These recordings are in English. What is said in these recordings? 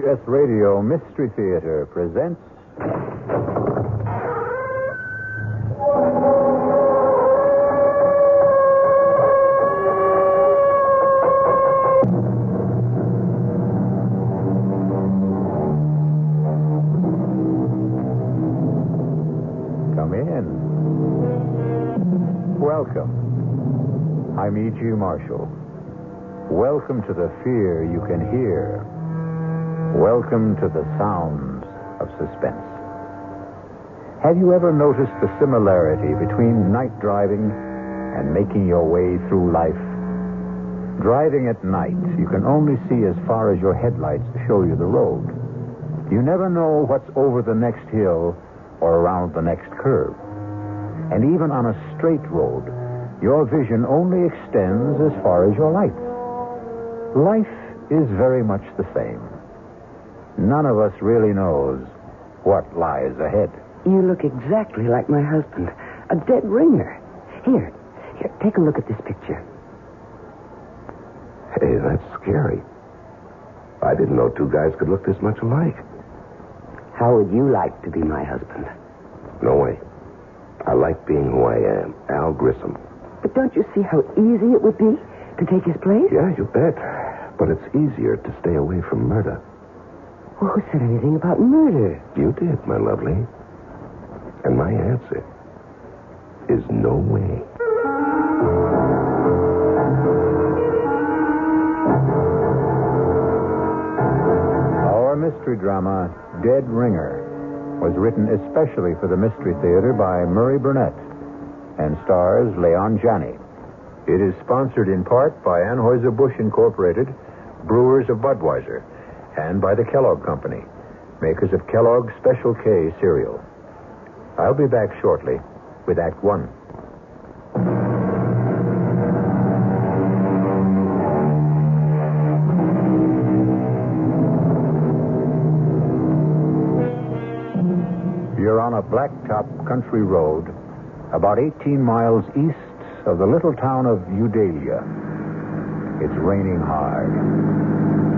CBS Radio Mystery Theater presents... Come in. Welcome. I'm E.G. Marshall. Welcome to the fear you can hear. Welcome to the sounds of suspense. Have you ever noticed the similarity between night driving and making your way through life? Driving at night, you can only see as far as your headlights show you the road. You never know what's over the next hill or around the next curve. And even on a straight road, your vision only extends as far as your lights. Life is very much the same. None of us really knows what lies ahead. You look exactly like my husband. A dead ringer. Here, take a look at this picture. Hey, that's scary. I didn't know two guys could look this much alike. How would you like to be my husband? No way. I like being who I am, Al Grissom. But don't you see how easy it would be to take his place? Yeah, you bet. But it's easier to stay away from murder. Well, who said anything about murder? You did, my lovely. And my answer is no way. Our mystery drama, Dead Ringer, was written especially for the Mystery Theater by Murray Burnett and stars Leon Janney. It is sponsored in part by Anheuser-Busch Incorporated, brewers of Budweiser, and by the Kellogg Company, makers of Kellogg's Special K cereal. I'll be back shortly with Act One. You're on a blacktop country road about 18 miles east of the little town of Eudalia. It's raining hard.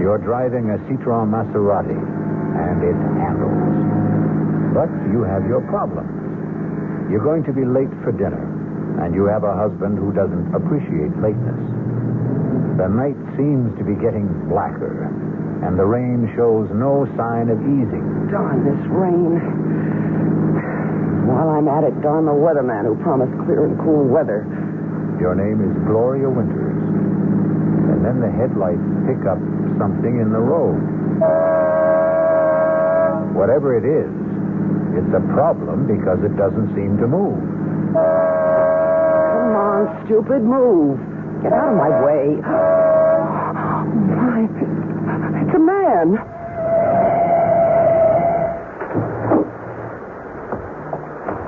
You're driving a Citroen Maserati, and it handles. But you have your problems. You're going to be late for dinner, and you have a husband who doesn't appreciate lateness. The night seems to be getting blacker, and the rain shows no sign of easing. Darn this rain. While I'm at it, darn the weatherman who promised clear and cool weather. Your name is Gloria Winters. And then the headlights pick up something in the road. Whatever it is, it's a problem because it doesn't seem to move. Come on, stupid, move. Get out of my way. My, it's a man.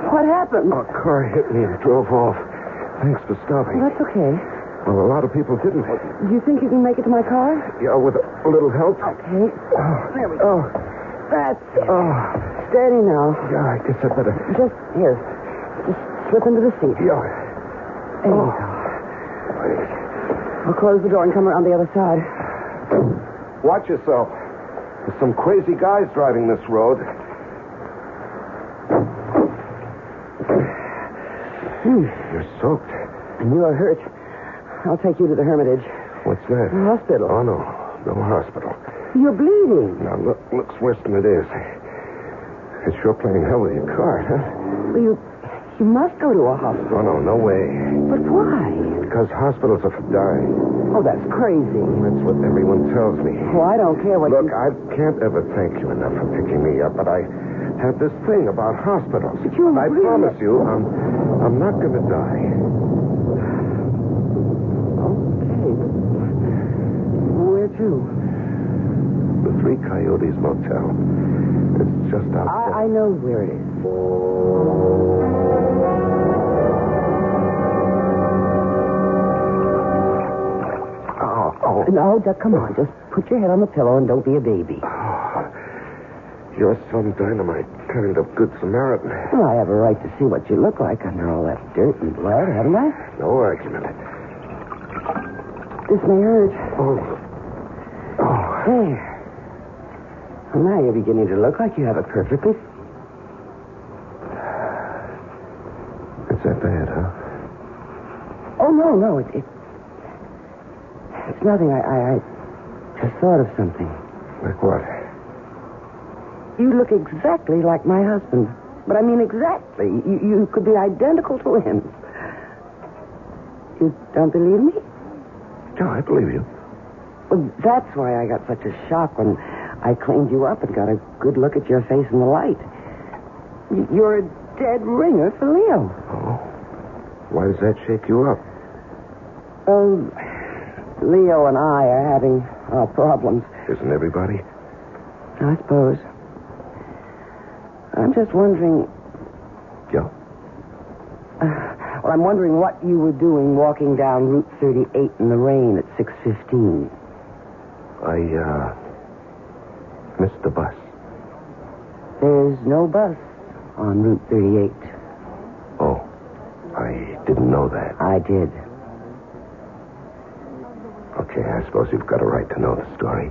What happened? A car hit me and drove off. Thanks for stopping. Well, that's okay. Well, a lot of people didn't. Do you think you can make it to my car? Yeah, with a little help. Okay. There we go. Oh, That's it. oh. Steady now. Yeah, I guess I better. Just here. Just slip into the seat. Yeah. There you go. I'll close the door and come around the other side. Watch yourself. There's some crazy guys driving this road. You're soaked. And you are hurt. I'll take you to the Hermitage. What's that? The hospital. Oh, no. No hospital. You're bleeding. Now, looks worse than it is. It's sure playing hell with your car, huh? Well, you must go to a hospital. Oh, no way. But why? Because hospitals are for dying. Oh, that's crazy. That's what everyone tells me. Well, I don't care what Look, I can't ever thank you enough for picking me up, but I have this thing about hospitals. But you I really... promise you, I'm not going to die. Okay. Where to? The Three Coyotes Motel. It's just outside. I know where it is. Oh. No, come on. Just put your head on the pillow and don't be a baby. You're some dynamite kind of good Samaritan. Well, I have a right to see what you look like under all that dirt and blood, haven't I? No argument. This may hurt. Oh. There. Well, now you're beginning to look like you have it perfectly. It's that bad, huh? Oh, no. It's nothing. I just thought of something. Like what? You look exactly like my husband. But I mean exactly. You could be identical to him. You don't believe me? No, I believe you. Well, that's why I got such a shock when I cleaned you up and got a good look at your face in the light. You're a dead ringer for Leo. Oh. Why does that shake you up? Oh, Leo and I are having our problems. Isn't everybody? I suppose. I'm just wondering... Yeah? Well, I'm wondering what you were doing walking down Route 38 in the rain at 6:15. I missed the bus. There's no bus on Route 38. Oh, I didn't know that. I did. Okay, I suppose you've got a right to know the story.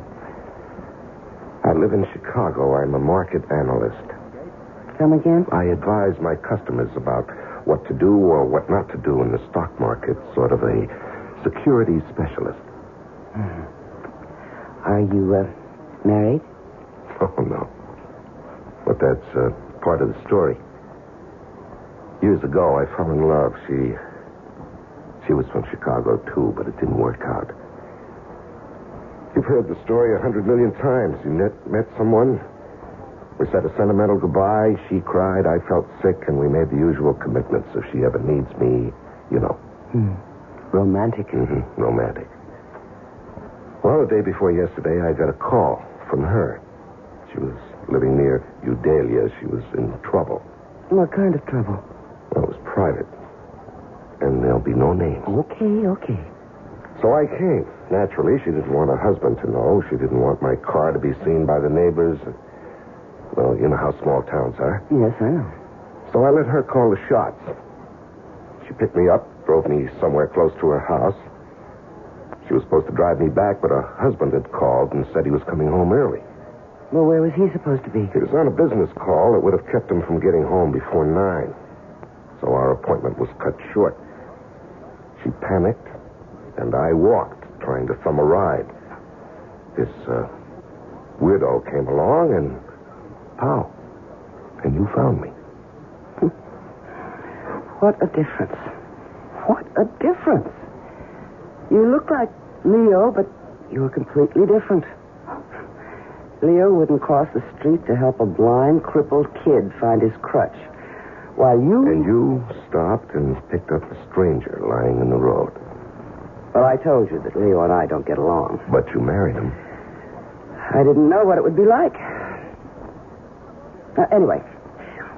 I live in Chicago. I'm a market analyst. Come again? I advise my customers about what to do or what not to do in the stock market, sort of a security specialist. Are you, married? Oh, no. But that's part of the story. Years ago, I fell in love. She was from Chicago, too, but it didn't work out. You've heard the story 100 million times. You met someone. We said a sentimental goodbye. She cried. I felt sick, and we made the usual commitments. If she ever needs me, you know. Romantic. Mm-hmm. Romantic. Well, the day before yesterday, I got a call from her. She was living near Eudalia. She was in trouble. What kind of trouble? Well, it was private. And there'll be no names. Okay. So I came. Naturally, she didn't want her husband to know. She didn't want my car to be seen by the neighbors. Well, you know how small towns are. Yes, I know. So I let her call the shots. She picked me up, drove me somewhere close to her house. She was supposed to drive me back, but her husband had called and said he was coming home early. Well, where was he supposed to be? He was on a business call that would have kept him from getting home before 9. So our appointment was cut short. She panicked, and I walked, trying to thumb a ride. This weirdo came along, and pow. And you found me. What a difference. What a difference. You look like Leo, but you're completely different. Leo wouldn't cross the street to help a blind, crippled kid find his crutch. While you... And you stopped and picked up a stranger lying in the road. Well, I told you that Leo and I don't get along. But you married him. I didn't know what it would be like. Anyway,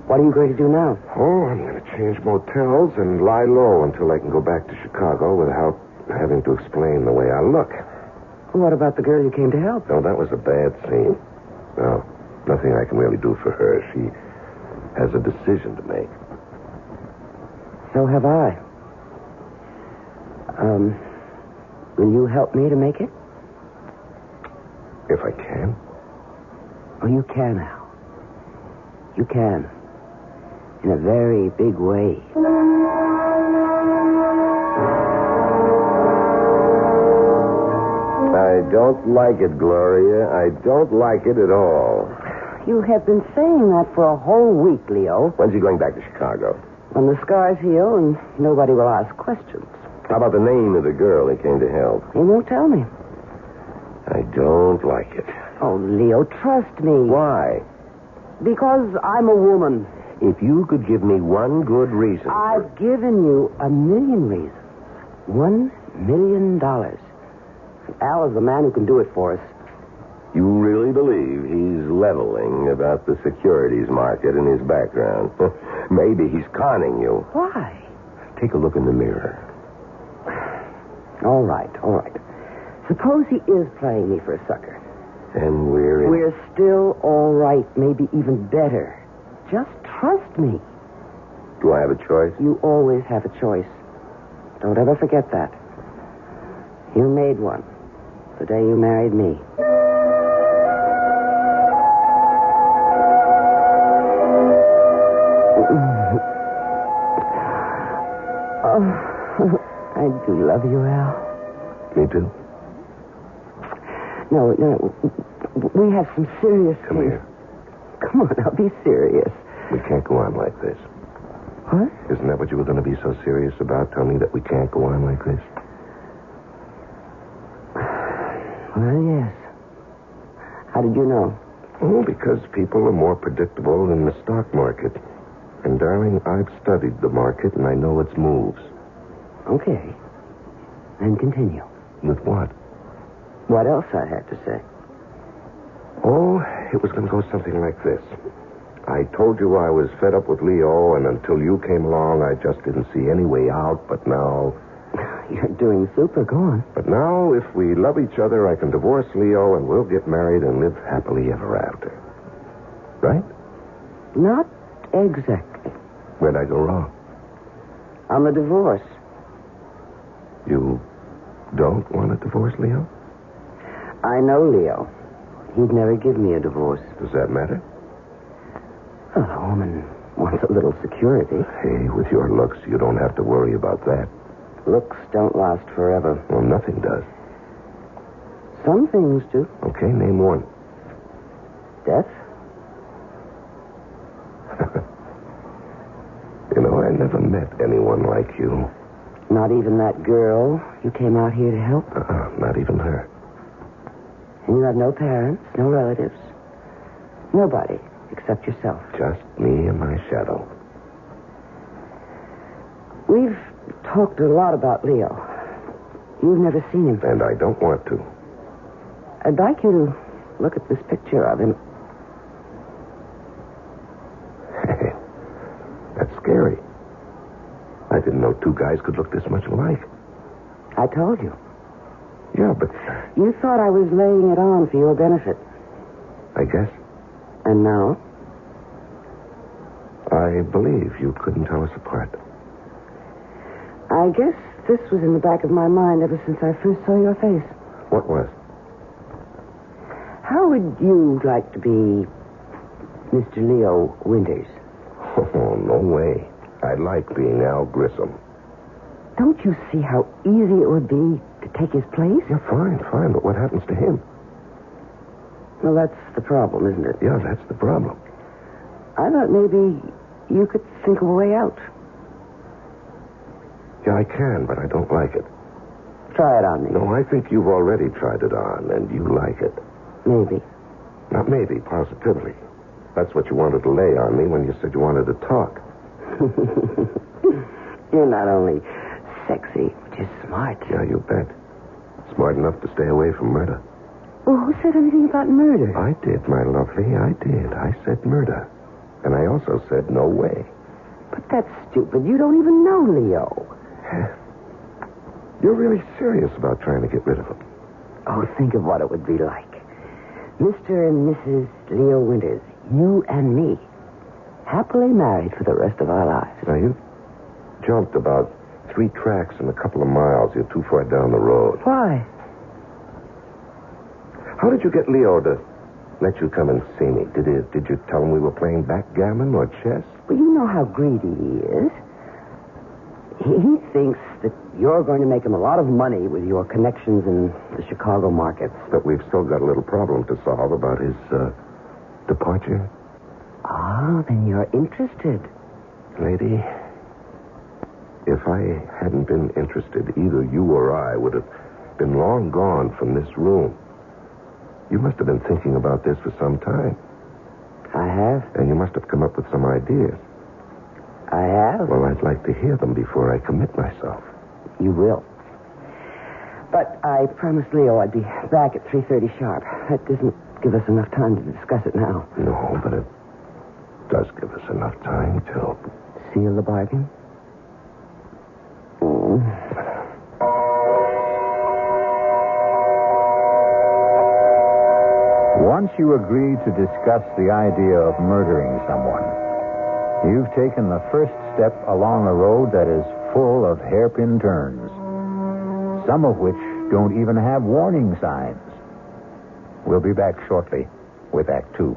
what are you going to do now? Oh, I'm going to change motels and lie low until I can go back to Chicago without having to explain the way I look. What about the girl you came to help? No, that was a bad scene. No, nothing I can really do for her. She has a decision to make. So have I. Will you help me to make it? If I can. Oh, you can, Al. You can. In a very big way. I don't like it, Gloria. I don't like it at all. You have been saying that for a whole week, Leo. When's he going back to Chicago? When the scars heal and nobody will ask questions. How about the name of the girl he came to help? He won't tell me. I don't like it. Oh, Leo, trust me. Why? Because I'm a woman. If you could give me one good reason. I've given you 1,000,000 reasons. $1 million. Al is the man who can do it for us. You really believe he's leveling about the securities market in his background? Maybe he's conning you. Why? Take a look in the mirror. All right. Suppose he is playing me for a sucker. And we're still all right, maybe even better. Just trust me. Do I have a choice? You always have a choice. Don't ever forget that. You made one the day you married me. Oh, I do love you, Al. Me too. No, we have some serious... Come here. Come on, now, be serious. We can't go on like this. What? Isn't that what you were going to be so serious about? Tell me that we can't go on like this? Well, yes. How did you know? Oh, because people are more predictable than the stock market. And, darling, I've studied the market, and I know its moves. Okay. Then continue. With what? What else I had to say? Oh, it was going to go something like this. I told you I was fed up with Leo, and until you came along, I just didn't see any way out, but now... You're doing super. Go on. But now, if we love each other, I can divorce Leo, and we'll get married and live happily ever after. Right? Not exactly. Where'd I go wrong? On the divorce. You don't want to divorce Leo? I know Leo. He'd never give me a divorce. Does that matter? Well, a woman wants a little security. Hey, with your looks, you don't have to worry about that. Looks don't last forever. Well, nothing does. Some things do. Okay, name one. Death? You know, I never met anyone like you. Not even that girl you came out here to help? Not even her. And you have no parents, no relatives. Nobody except yourself. Just me and my shadow. We've talked a lot about Leo. You've never seen him. And I don't want to. I'd like you to look at this picture of him. Hey, that's scary. I didn't know two guys could look this much alike. I told you. Yeah, but... You thought I was laying it on for your benefit. I guess. And now? I believe you couldn't tell us apart. I guess this was in the back of my mind ever since I first saw your face. What was? How would you like to be Mr. Leo Winters? Oh, no way. I like being Al Grissom. Don't you see how easy it would be to take his place? Yeah, fine, but what happens to him? Well, that's the problem, isn't it? Yeah, that's the problem. I thought maybe you could think of a way out. Yeah, I can, but I don't like it. Try it on me. No, I think you've already tried it on, and you like it. Maybe. Not maybe, positively. That's what you wanted to lay on me when you said you wanted to talk. You're not only sexy, but you're smart. Yeah, you bet. Smart enough to stay away from murder. Well, who said anything about murder? I did, my lovely, I did. I said murder. And I also said no way. But that's stupid. You don't even know Leo. You're really serious about trying to get rid of him. Oh, think of what it would be like. Mr. and Mrs. Leo Winters, you and me, happily married for the rest of our lives. Now, you jumped about 3 tracks in a couple of miles. You're too far down the road. Why? How did you get Leo to let you come and see me? Did you tell him we were playing backgammon or chess? Well, you know how greedy he is. He thinks that you're going to make him a lot of money with your connections in the Chicago markets. But we've still got a little problem to solve about his departure. Ah, then you're interested. Lady, if I hadn't been interested, either you or I would have been long gone from this room. You must have been thinking about this for some time. I have. And you must have come up with some ideas. I have. Well, I'd like to hear them before I commit myself. You will. But I promised Leo I'd be back at 3:30 sharp. That doesn't give us enough time to discuss it now. No, but it does give us enough time to... Seal the bargain? Once you agree to discuss the idea of murdering someone, you've taken the first step along a road that is full of hairpin turns, some of which don't even have warning signs. We'll be back shortly with Act Two.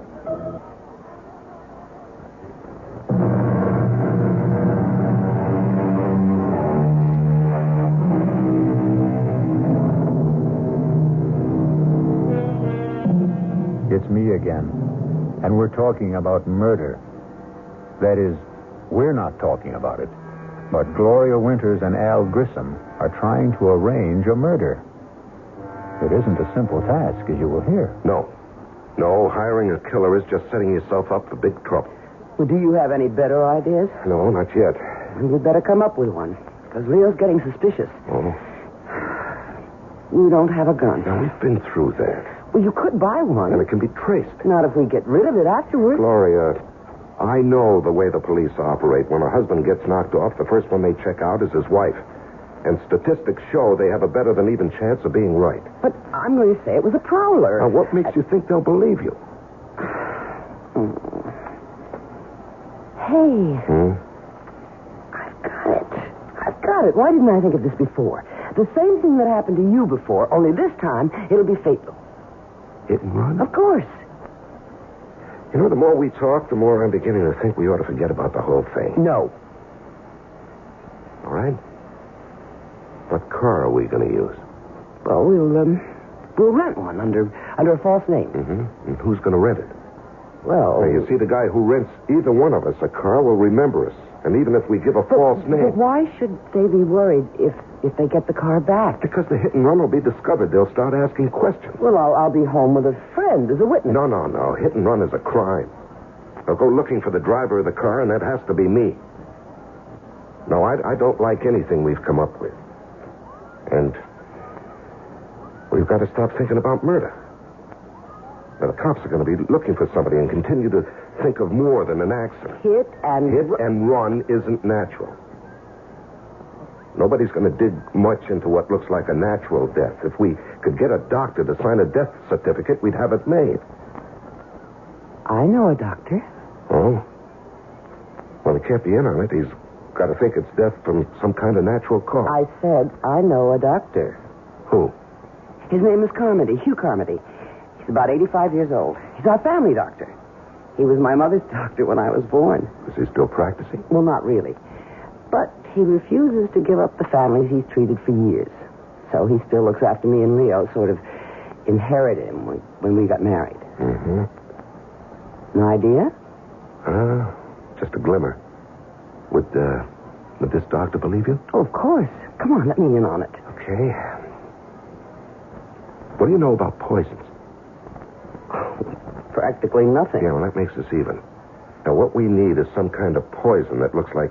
It's me again. And we're talking about murder. That is, we're not talking about it. But Gloria Winters and Al Grissom are trying to arrange a murder. It isn't a simple task, as you will hear. No, hiring a killer is just setting yourself up for big trouble. Well, do you have any better ideas? No, not yet. Well, you'd better come up with one, because Leo's getting suspicious. Oh? You don't have a gun. Now, we've been through that. Well, you could buy one. And it can be traced. Not if we get rid of it afterwards. Gloria, I know the way the police operate. When a husband gets knocked off, the first one they check out is his wife. And statistics show they have a better than even chance of being right. But I'm going to say it was a prowler. Now, what makes you think they'll believe you? Hey. I've got it. Why didn't I think of this before? The same thing that happened to you before, only this time it'll be fatal. Hit and run? Of course. You know, the more we talk, the more I'm beginning to think we ought to forget about the whole thing. No. All right? What car are we going to use? Well, we'll rent one under a false name. Mm-hmm. And who's going to rent it? Well... Now, you see, the guy who rents either one of us a car will remember us. And even if we give a false name... But why should they be worried if they get the car back? Because the hit and run will be discovered. They'll start asking questions. Well, I'll be home with a friend as a witness. No. Hit and run is a crime. They'll go looking for the driver of the car, and that has to be me. No, I don't like anything we've come up with. And we've got to stop thinking about murder. Now, the cops are going to be looking for somebody and continue to think of more than an accident. Hit and run isn't natural. Nobody's going to dig much into what looks like a natural death. If we could get a doctor to sign a death certificate, we'd have it made. I know a doctor. Oh? Well, he can't be in on it. He's got to think it's death from some kind of natural cause. I said I know a doctor. Who? His name is Carmody, Hugh Carmody. He's about 85 years old. He's our family doctor. He was my mother's doctor when I was born. Is he still practicing? Well, not really. But he refuses to give up the families he's treated for years. So he still looks after me and Leo, sort of inherited him when we got married. Mm-hmm. An idea? Just a glimmer. Would this doctor believe you? Oh, of course. Come on, let me in on it. Okay. What do you know about poisons? Practically nothing. Yeah, well, that makes us even. Now, what we need is some kind of poison that looks like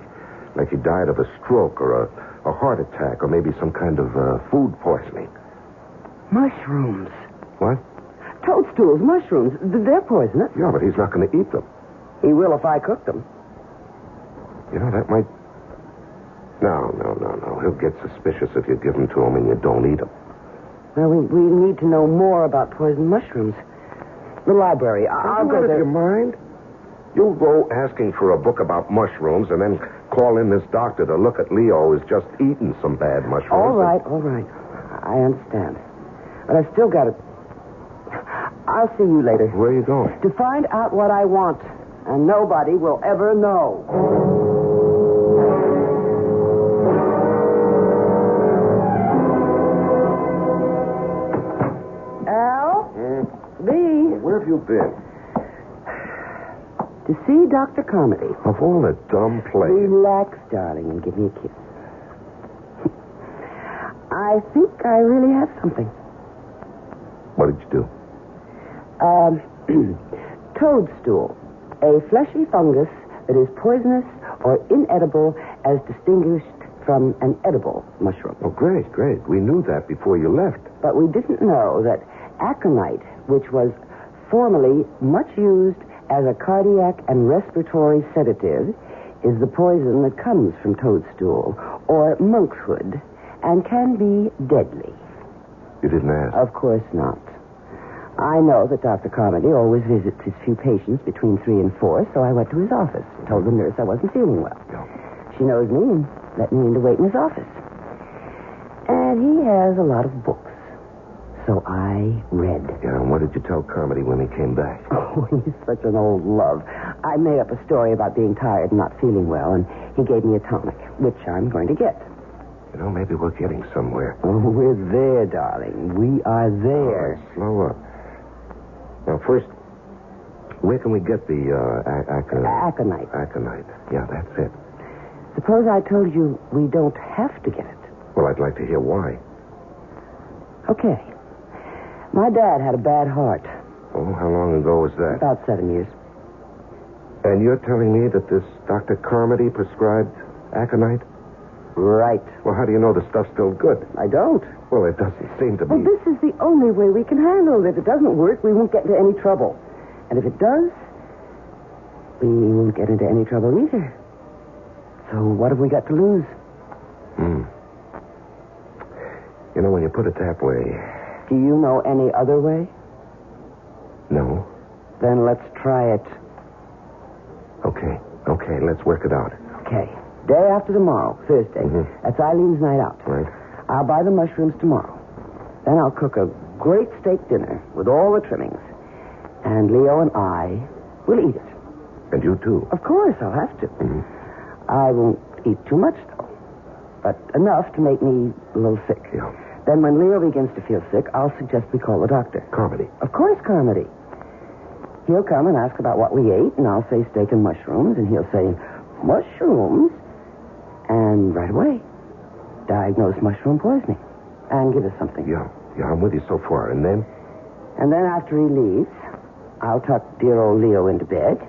he died of a stroke or a heart attack or maybe some kind of food poisoning. Mushrooms. What? Toadstools, mushrooms. They're poisonous. Yeah, but he's not going to eat them. He will if I cook them. You know, that might... No. He'll get suspicious if you give them to him and you don't eat them. Well, we need to know more about poison mushrooms. The library. I'll go there. Your mind? You'll go asking for a book about mushrooms and then call in this doctor to look at Leo who's just eaten some bad mushrooms. All right. I understand. But I've still got to... I'll see you later. Where are you going? To find out what I want. And nobody will ever know. Al? B? Where have you been? To see Dr. Carmody. Of all the dumb places. Relax, darling, and give me a kiss. I think I really have something. What did you do? Toadstool. A fleshy fungus that is poisonous or inedible as distinguished from an edible mushroom. Oh, great. We knew that before you left. But we didn't know that aconite, which was formerly much used as a cardiac and respiratory sedative, is the poison that comes from toadstool or monkshood and can be deadly. You didn't ask? Of course not. I know that Dr. Carmody always visits his few patients between 3 and 4, so I went to his office and told the nurse I wasn't feeling well. No. She knows me and let me in to wait in his office. And he has a lot of books. So I read. Yeah, and what did you tell Carmody when he came back? Oh, he's such an old love. I made up a story about being tired and not feeling well, and he gave me a tonic, which I'm going to get. You know, maybe we're getting somewhere. Oh, we're there, darling. We are there. All right, slow up. Now, first, where can we get the Aconite. Aconite. Yeah, that's it. Suppose I told you we don't have to get it. Well, I'd like to hear why. Okay. My dad had a bad heart. Oh, how long ago was that? About 7 years. And you're telling me that this Dr. Carmody prescribed aconite? Right. Well, how do you know the stuff's still good? I don't. Well, it doesn't seem to be. Well, this is the only way we can handle it. If it doesn't work, we won't get into any trouble. And if it does, we won't get into any trouble either. So what have we got to lose? You know, when you put it that way... Do you know any other way? No. Then let's try it. Okay, let's work it out. Okay. Day after tomorrow, Thursday. That's Eileen's night out. Right. I'll buy the mushrooms tomorrow. Then I'll cook a great steak dinner with all the trimmings. And Leo and I will eat it. And you too? Of course, I'll have to. I won't eat too much, though. But enough to make me a little sick. Yeah. Then when Leo begins to feel sick, I'll suggest we call the doctor. Carmody. Of course, Carmody. He'll come and ask about what we ate, and I'll say steak and mushrooms, and he'll say, mushrooms? And right away, diagnose mushroom poisoning and give us something. Yeah, I'm with you so far. And then? And then after he leaves, I'll tuck dear old Leo into bed,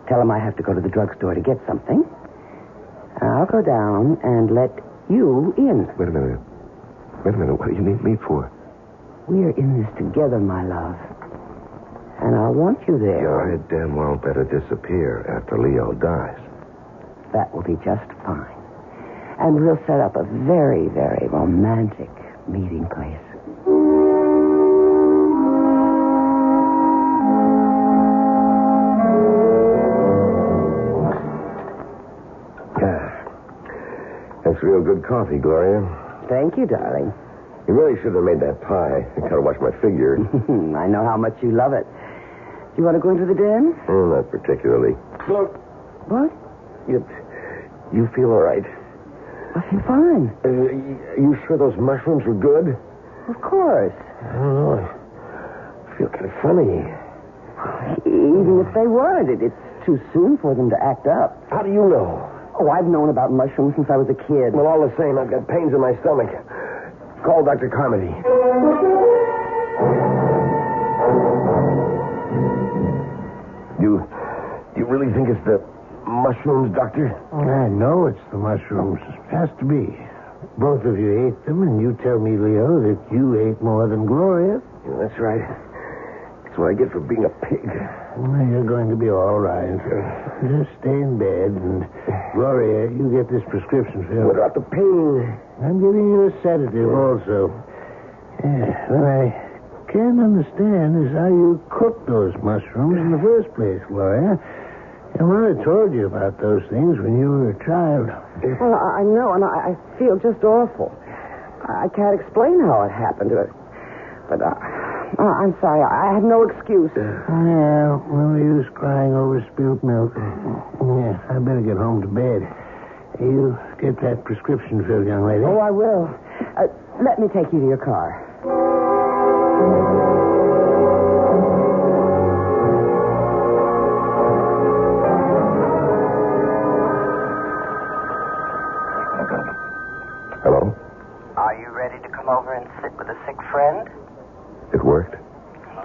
tell him I have to go to the drugstore to get something. I'll go down and let you in. Wait a minute. What do you need me for? We're in this together, my love. And I want you there. Yeah, I damn well better disappear after Leo dies. That will be just fine. And we'll set up a very, very romantic meeting place. That's real good coffee, Gloria. Thank you, darling. You really should have made that pie. I gotta watch my figure. I know how much you love it. Do you want to go into the den? Not particularly. Look. What? You feel all right? I feel fine. You sure those mushrooms were good? Of course. I don't know. I feel kind of funny. Even if they weren't, it's too soon for them to act up. How do you know? Oh, I've known about mushrooms since I was a kid. Well, all the same, I've got pains in my stomach. Call Dr. Carmody. You really think it's the mushrooms, Doctor? I know it's the mushrooms. It has to be. Both of you ate them, and you tell me, Leo, that you ate more than Gloria. Yeah, that's right. That's what I get for being a pig. Well, you're going to be all right. Just stay in bed, and Gloria, you get this prescription filled. What about the pain? I'm giving you a sedative also. Yeah, what I can't understand is how you cooked those mushrooms in the first place, Gloria. Your mother told you about those things when you were a child. Well, I know, and I feel just awful. I can't explain how it happened. But I'm sorry. I had no excuse. Yeah, no use crying over spilled milk. Yeah, I better get home to bed. You get that prescription filled, young lady. Oh, I will. Let me take you to your car. Hello? Are you ready to come over and sit with a sick friend? It worked?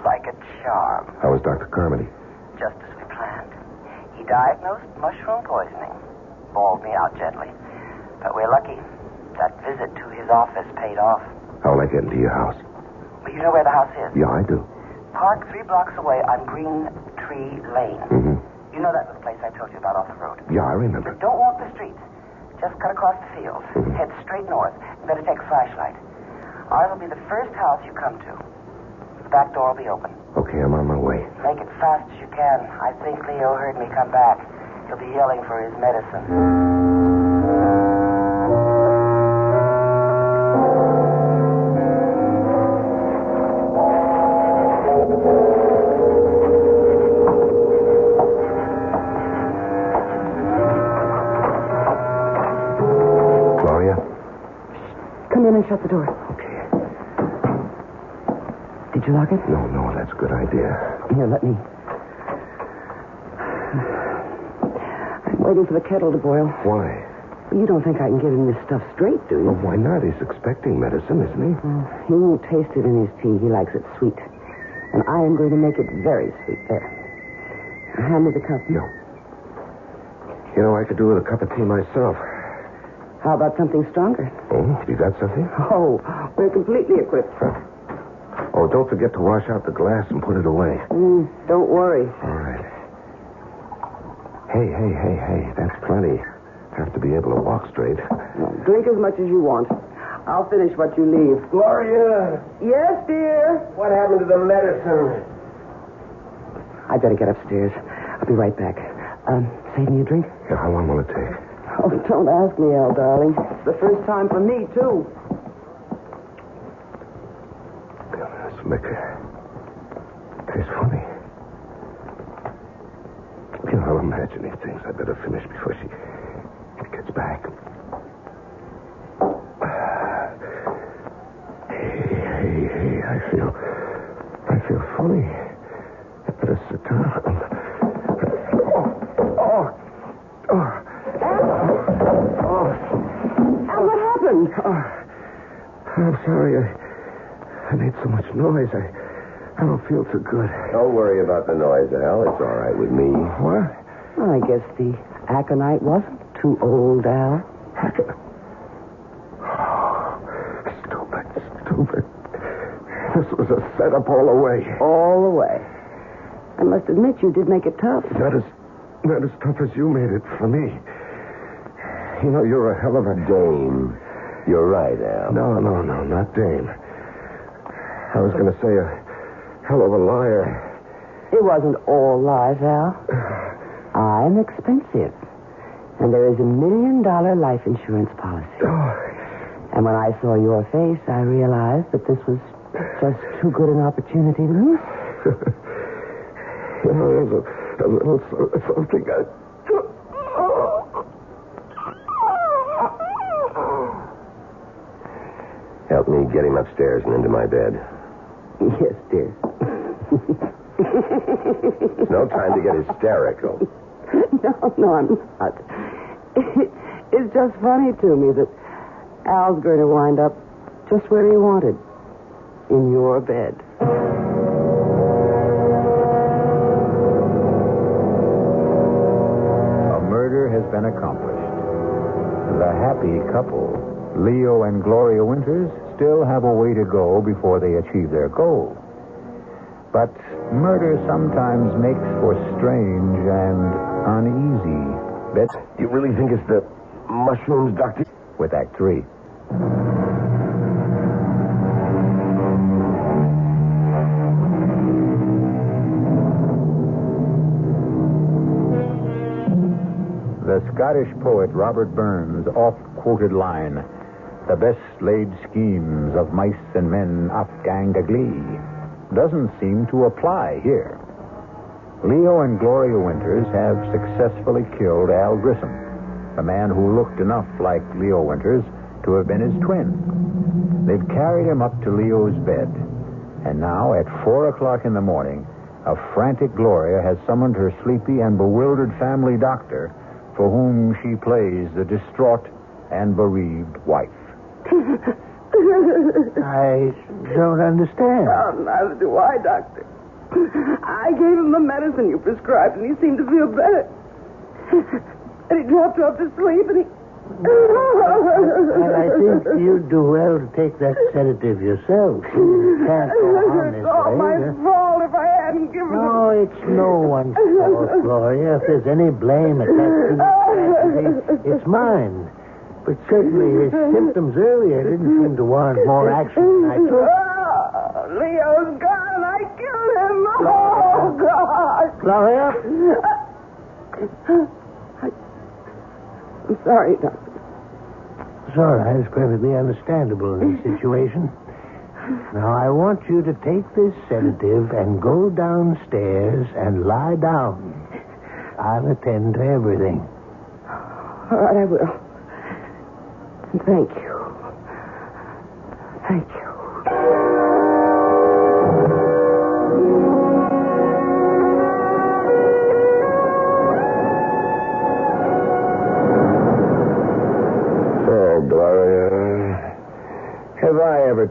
Like a charm. How was Dr. Carmody? Just as we planned. He diagnosed mushroom poisoning. Bawled me out gently. But we're lucky. That visit to his office paid off. How will I get into your house? Well, you know where the house is? Yeah, I do. Park 3 blocks away on Green Tree Lane. Mm-hmm. You know that little place I told you about off the road? Yeah, I remember. Don't walk the streets. Just cut across the fields. Mm-hmm. Head straight north. You better take a flashlight. Ours will be the first house you come to. The back door will be open. Okay, I'm on my way. Make it fast as you can. I think Leo heard me come back. He'll be yelling for his medicine. Gloria? Come in and shut the door. Okay. Did you lock it? No, that's a good idea. Here, let me. I'm waiting for the kettle to boil. Why? You don't think I can give him this stuff straight, do you? Well, why not? He's expecting medicine, isn't he? He won't taste it in his tea. He likes it sweet. And I am going to make it very sweet. There. Now, hand me the cup. No. You know, I could do with a cup of tea myself. How about something stronger? Oh, you got something? Oh, we're completely equipped. Huh. Oh, don't forget to wash out the glass and put it away. Don't worry. All right. Hey. That's plenty. Have to be able to walk straight. Well, drink as much as you want. I'll finish what you leave. Gloria! Yes, dear? What happened to the medicine? I better get upstairs. I'll be right back. Save me a drink? Yeah, how long will it take? Oh, don't ask me, Al, darling. It's the first time for me, too. This liquor tastes funny. You know, I'm imagining things. I better finish before she gets back. Hey, I feel funny. I better sit down. Al, what happened? I'm sorry. I made so much noise. I don't feel too good. Don't worry about the noise, Al. It's all right with me. What? Well, I guess the aconite wasn't too old, Al. Stupid. This was a setup all the way. All the way. I must admit, you did make it tough. Not as tough as you made it for me. You know, you're a hell of a Dame. You're right, Al. No, not Dame. I was going to say a hell of a liar. It wasn't all lies, Al. I'm expensive. And there is $1 million life insurance policy. And when I saw your face, I realized that this was just too good an opportunity to miss. You know, there's a little something Help me get him upstairs and into my bed. Yes, dear. It's no time to get hysterical. No, I'm not. It's just funny to me that Al's going to wind up just where he wanted. In your bed. A murder has been accomplished. The happy couple, Leo and Gloria Winters, still have a way to go before they achieve their goal. But murder sometimes makes for strange and uneasy bets. You really think it's the mushrooms, Doctor? With Act 3. The Scottish poet Robert Burns' oft-quoted line, "The best laid schemes of mice and men oft-gang a glee," doesn't seem to apply here. Leo and Gloria Winters have successfully killed Al Grissom, a man who looked enough like Leo Winters to have been his twin. They've carried him up to Leo's bed, and now at 4 o'clock in the morning, a frantic Gloria has summoned her sleepy and bewildered family doctor, for whom she plays the distraught and bereaved wife. I don't understand. Neither do I, Doctor. I gave him the medicine you prescribed, and he seemed to feel better. And he dropped off to sleep, and he... I think you'd do well to take that sedative yourself. You can't go on this It's all my way. fault if I hadn't given No, it's no one's fault, Gloria. If there's any blame attached to this tragedy, it's mine. But certainly his symptoms earlier didn't seem to warrant more action than I took. Leo's gone, and I killed him. Oh, God. Gloria? I'm sorry, Doctor. It's all right. It's perfectly understandable in this situation. Now, I want you to take this sedative and go downstairs and lie down. I'll attend to everything. All right, I will. Thank you. Thank you.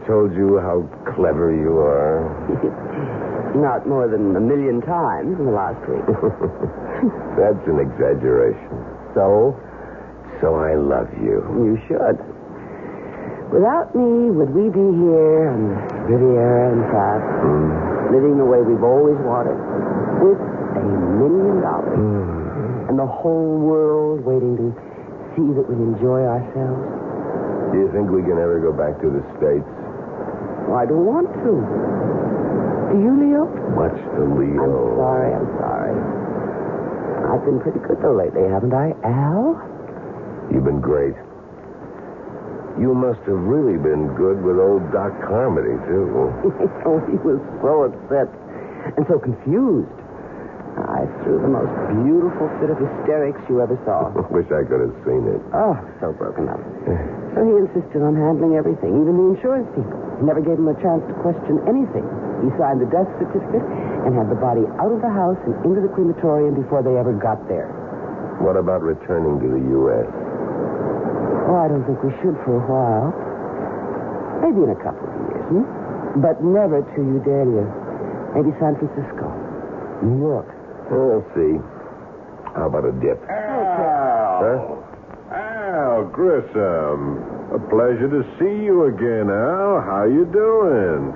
told you how clever you are? Not more than 1 million times in the last week. That's an exaggeration. So I love you. You should. Without me, would we be here on Riviera and Pratt, living the way we've always wanted, with $1 million and the whole world waiting to see that we enjoy ourselves? Do you think we can ever go back to the States? Well, I don't want to. Do you, Leo? Much to Leo. I'm sorry. I've been pretty good, though, lately, haven't I, Al? You've been great. You must have really been good with old Doc Carmody, too. Oh, he was so upset and so confused. I threw the most beautiful fit of hysterics you ever saw. Wish I could have seen it. Oh, so broken up. So he insisted on handling everything, even the insurance people. He never gave him a chance to question anything. He signed the death certificate and had the body out of the house and into the crematorium before they ever got there. What about returning to the U.S.? Oh, I don't think we should for a while. Maybe in a couple of years, But never to Udalia. Maybe San Francisco. New York. We'll see. How about a dip? Al Grissom. A pleasure to see you again, Al. How you doing?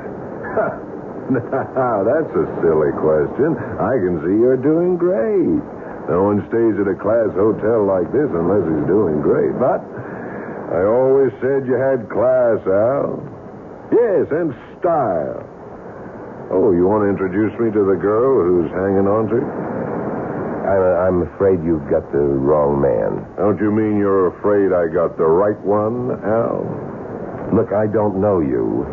Now, that's a silly question. I can see you're doing great. No one stays at a class hotel like this unless he's doing great. But I always said you had class, Al. Yes, and style. Oh, you want to introduce me to the girl who's hanging on to you? I'm afraid you've got the wrong man. Don't you mean you're afraid I got the right one, Al? Look, I don't know you.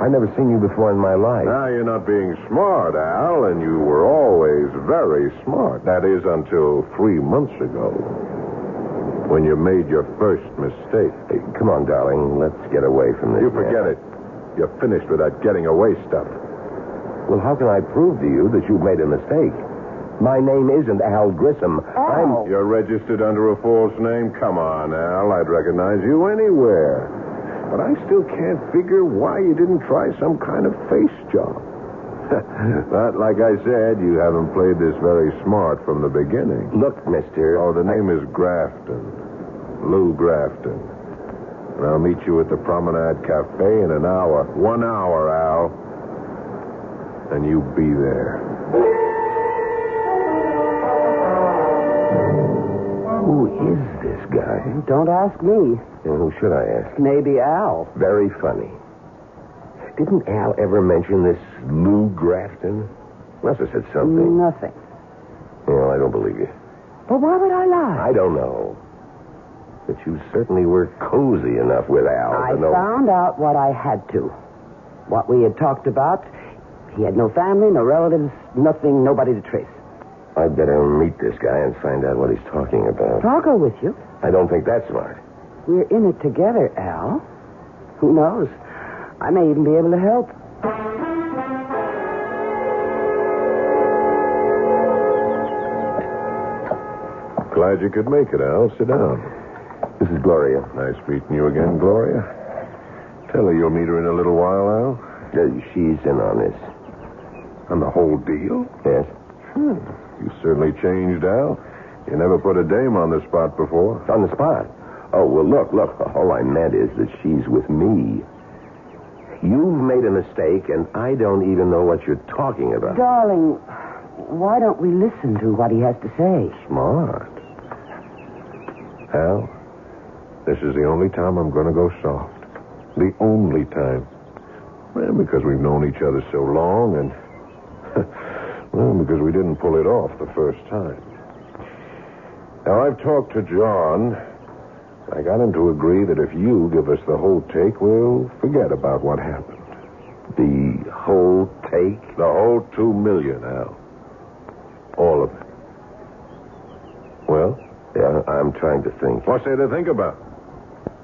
I've never seen you before in my life. Now, you're not being smart, Al, and you were always very smart. That is, until 3 months ago, when you made your first mistake. Hey, come on, darling. Let's get away from this. You forget it. You're finished with that getting away stuff. Well, how can I prove to you that you've made a mistake? My name isn't Al Grissom. Al. You're registered under a false name? Come on, Al. I'd recognize you anywhere. But I still can't figure why you didn't try some kind of face job. But like I said, you haven't played this very smart from the beginning. Look, mister. Oh, the name is Grafton. Lou Grafton. And I'll meet you at the Promenade Cafe in an hour. 1 hour, Al. And you be there. Who is this guy? Don't ask me. And who should I ask? Maybe Al. Very funny. Didn't Al ever mention this Lou Grafton? Must have said something. Nothing. Well, I don't believe you. But why would I lie? I don't know. But you certainly were cozy enough with Al. I to know... found out what I had to. What we had talked about. He had no family, no relatives, nothing, nobody to trace. I'd better meet this guy and find out what he's talking about. I'll go with you. I don't think that's smart. We're in it together, Al. Who knows? I may even be able to help. Glad you could make it, Al. Sit down. This is Gloria. Nice meeting you again, Gloria. Tell her you'll meet her in a little while, Al. She's in on this. On the whole deal? Yes. You certainly changed, Al. You never put a dame on the spot before. On the spot? Oh, well, look. All I meant is that she's with me. You've made a mistake, and I don't even know what you're talking about. Darling, why don't we listen to what he has to say? Smart. Al, this is the only time I'm going to go soft. The only time. Well, because we've known each other so long, and... well, because we didn't pull it off the first time. Now, I've talked to John. I got him to agree that if you give us the whole take, we'll forget about what happened. The whole take? The whole $2 million, Al. All of it. Well? Yeah, I'm trying to think. What's there to think about?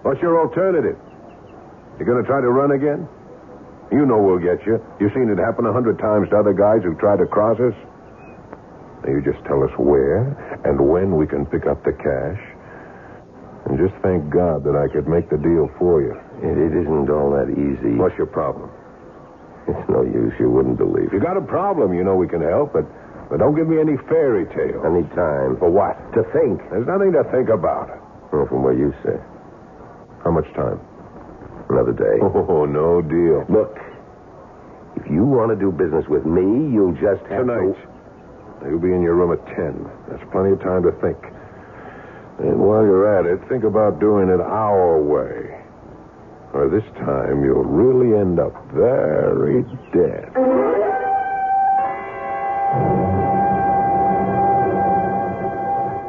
What's your alternative? You going to try to run again? You know we'll get you. You've seen it happen 100 times to other guys who tried to cross us. Now, you just tell us where and when we can pick up the cash. And just thank God that I could make the deal for you. It isn't all that easy. What's your problem? It's no use. You wouldn't believe If you got a problem, you know we can help, but don't give me any fairy tales. I need time. For what? To think. There's nothing to think about. Well, from what you say. How much time? Another day. Oh, no deal. Look, if you want to do business with me, you'll just have Tonight. You'll be in your room at 10. That's plenty of time to think. And while you're at it, think about doing it our way. Or this time, you'll really end up very dead.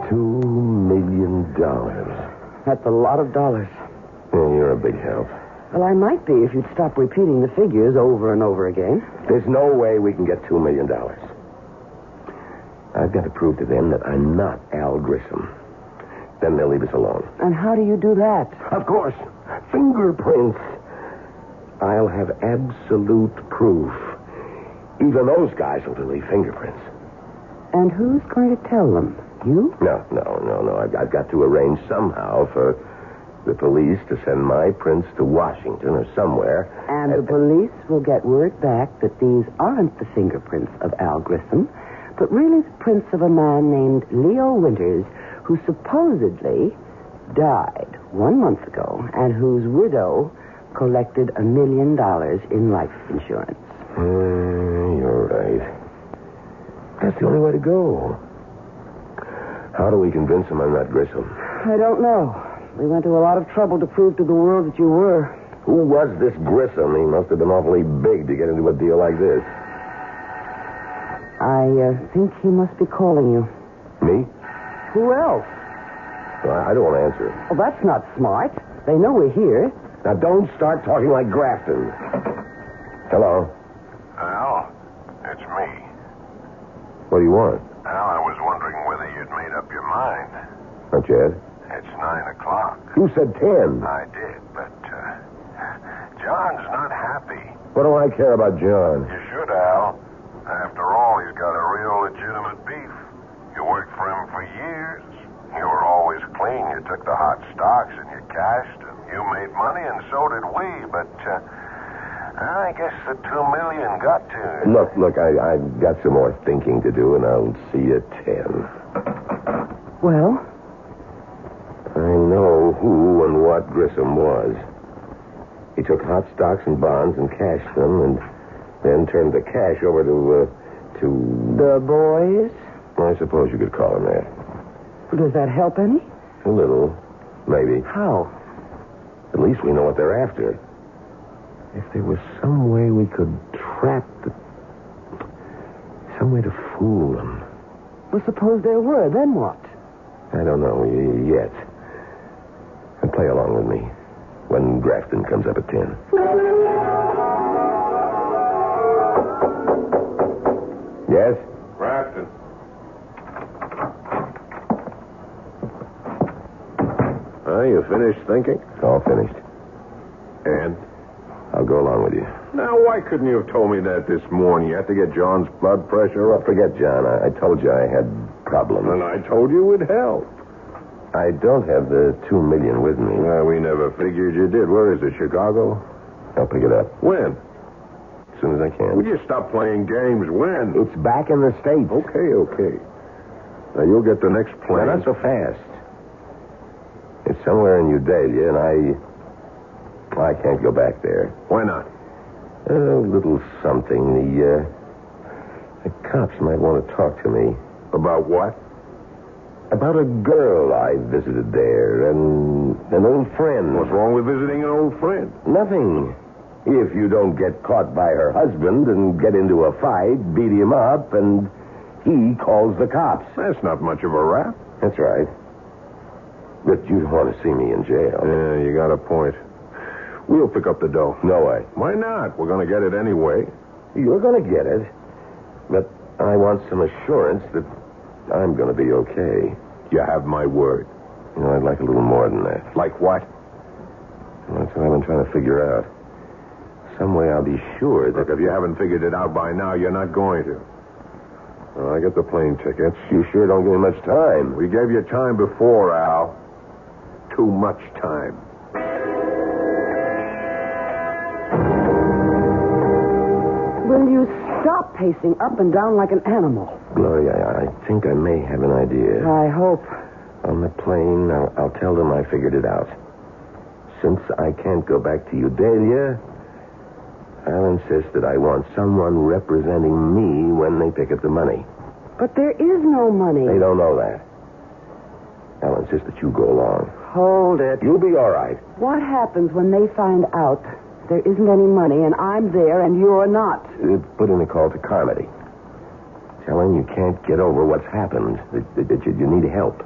$2 million. That's a lot of dollars. Yeah, you're a big help. Well, I might be if you'd stop repeating the figures over and over again. There's no way we can get $2 million. I've got to prove to them that I'm not Al Grissom. Then they'll leave us alone. And how do you do that? Of course. Fingerprints. I'll have absolute proof. Even those guys will delete fingerprints. And who's going to tell them? You? No. I've got to arrange somehow for the police to send my prints to Washington or somewhere. And the police will get word back that these aren't the fingerprints of Al Grissom, but really the prints of a man named Leo Winters, who supposedly died 1 month ago and whose widow collected $1 million in life insurance. You're right. That's the only way to go. How do we convince them I'm not Grissom? I don't know. We went to a lot of trouble to prove to the world that you were. Who was this Grissom? He must have been awfully big to get into a deal like this. I think he must be calling you. Me? Who else? Well, I don't want to answer it. Well, that's not smart. They know we're here. Now, don't start talking like Grafton. Hello? Al, it's me. What do you want? Al, I was wondering whether you'd made up your mind. Not yet. It's 9 o'clock. You said 10. I did, but John's not happy. What do I care about John? You should, Al. After all, he's got a real legitimate beef. You worked for him for years. You were always clean. You took the hot stocks and you cashed, and you made money, and so did we. But I guess the $2 million got to you. Look, I've got some more thinking to do, and I'll see you at 10. Well? I know who and what Grissom was. He took hot stocks and bonds and cashed them, and then turned the cash over to... The boys? I suppose you could call them that. Does that help any? A little. Maybe. How? At least we know what they're after. If there was some way we could trap the... some way to fool them. Well, suppose there were. Then what? I don't know yet. And play along with me when Grafton comes up at 10. Yes? Grafton. You finished thinking? All finished. And? I'll go along with you. Now, why couldn't you have told me that this morning? You had to get John's blood pressure up. Forget John. I told you I had problems. And I told you it would help. I don't have the $2 million with me. Well, we never figured you did. Where is it, Chicago? I'll pick it up. When? As soon as I can. Would you stop playing games? When? It's back in the States. Okay. Now, you'll get the next plane. Now, not so fast. It's somewhere in Udalia, and I can't go back there. Why not? A little something. The cops might want to talk to me. About what? About a girl I visited there, and an old friend. What's wrong with visiting an old friend? Nothing. If you don't get caught by her husband and get into a fight, beat him up, and he calls the cops. That's not much of a rap. That's right. But you don't want to see me in jail. Yeah, you got a point. We'll pick up the dough. No way. Why not? We're going to get it anyway. You're going to get it. But I want some assurance that I'm going to be okay. You have my word. You know, I'd like a little more than that. Like what? Well, that's what I've been trying to figure out. Some way I'll be sure that... Look, if you haven't figured it out by now, you're not going to. Well, I get the plane tickets. You sure don't give me much time. We gave you time before, Al. Too much time. Will you stop pacing up and down like an animal? Gloria, I think I may have an idea. I hope. On the plane, I'll tell them I figured it out. Since I can't go back to Udalia, I'll insist that I want someone representing me when they pick up the money. But there is no money. They don't know that. I'll insist that you go along. Hold it. You'll be all right. What happens when they find out there isn't any money and I'm there and you're not? Put in a call to Carmody. Tell him you can't get over what's happened, that you need help,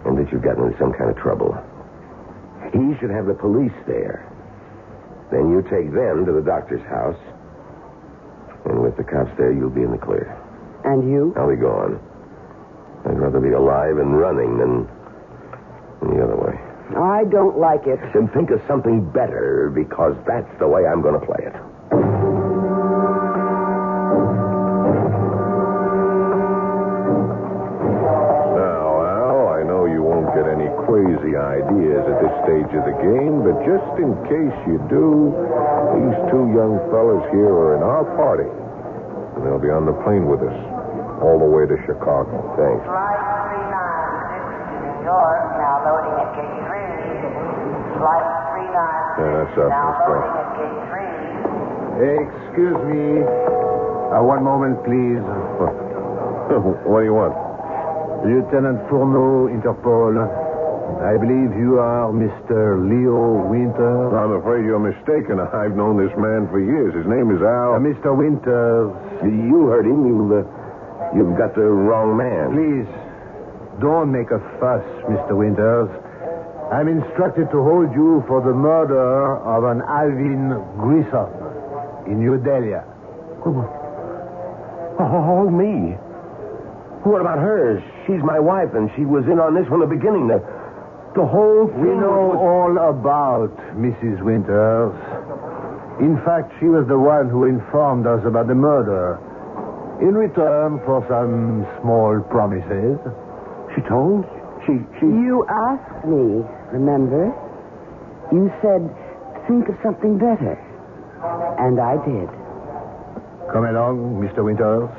and that you've gotten into some kind of trouble. He should have the police there. Then you take them to the doctor's house, and with the cops there, you'll be in the clear. And you? I'll be gone. I'd rather be alive and running than the other way. I don't like it. Then think of something better, because that's the way I'm going to play it. Now, Al, I know you won't get any crazy ideas at this stage of the game, but just in case you do, these two young fellas here are in our party, and they'll be on the plane with us all the way to Chicago. Thanks. Flight 3960 New York, now loading at gate 3. Flight 3960 that's us. now Let's go. loading at gate 3. Excuse me. One moment, please. What do you want? Lieutenant Fourneau, Interpol. I believe you are Mr. Leo Winters. I'm afraid you're mistaken. I've known this man for years. His name is Al. Mr. Winters, You heard him. You've got the wrong man. please, don't make a fuss, Mr. Winters. I'm instructed to hold you for the murder of an Alvin Grissom in New Delhi. Oh, me. What about her? She's my wife, and she was in on this from the beginning. The whole thing. We know all about Mrs. Winters. In fact, she was the one who informed us about the murder. In return for some small promises. She told? She... You asked me, remember? You said, think of something better. And I did. Come along, Mr. Winters.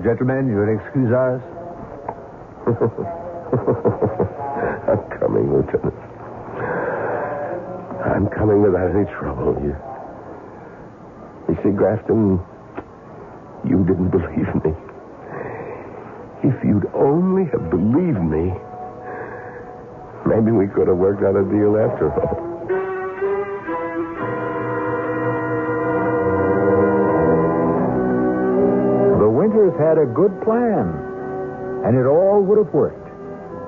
Gentlemen, you'll excuse us. I'm coming, Lieutenant. I'm coming without any trouble. You see, Grafton, you didn't believe me. If you'd only have believed me, maybe we could have worked out a deal after all. The Winters had a good plan, and it all would have worked,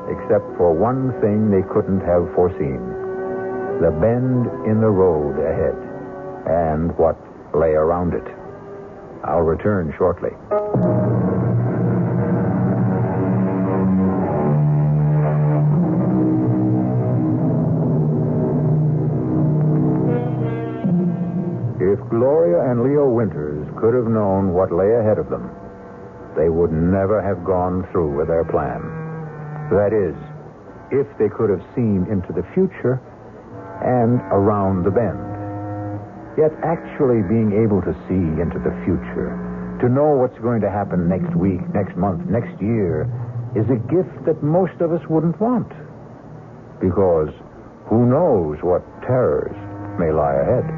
except for one thing they couldn't have foreseen: the bend in the road ahead, and what lay around it. I'll return shortly. If Gloria and Leo Winters could have known what lay ahead of them, they would never have gone through with their plan. That is, if they could have seen into the future and around the bend. Yet actually being able to see into the future, to know what's going to happen next week, next month, next year, is a gift that most of us wouldn't want. Because who knows what terrors may lie ahead.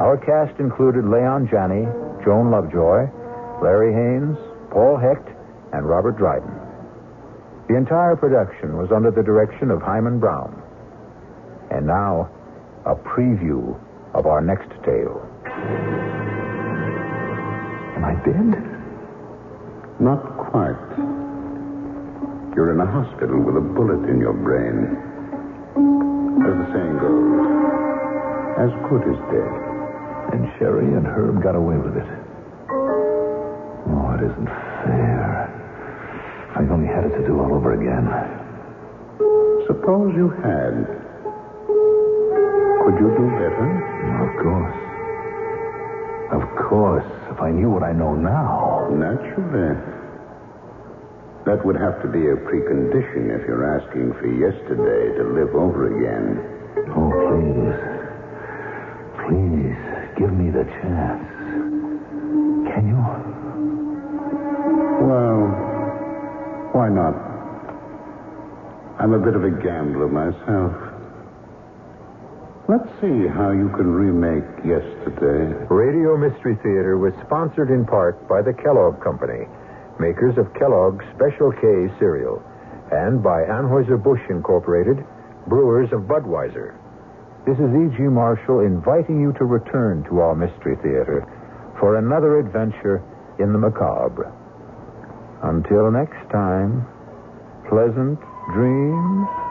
Our cast included Leon Janney, Joan Lovejoy, Larry Haynes, Paul Hecht, and Robert Dryden. The entire production was under the direction of Hyman Brown. And now, a preview of our next tale. Am I dead? Not quite. You're in a hospital with a bullet in your brain. As the saying goes, as good as dead. And Sherry and Herb got away with it. Oh, it isn't fair. If I only had it to do all over again. Suppose you had. Could you do better? Of course. Of course. If I knew what I know now. Naturally. That would have to be a precondition if you're asking for yesterday to live over again. Oh, please. Please. give me the chance. Can you? Well, why not? I'm a bit of a gambler myself. Let's see how you can remake yesterday. Radio Mystery Theater was sponsored in part by the Kellogg Company, makers of Kellogg's Special K cereal, and by Anheuser-Busch Incorporated, brewers of Budweiser. This is E.G. Marshall inviting you to return to our Mystery Theater for another adventure in the macabre. Until next time, pleasant dreams.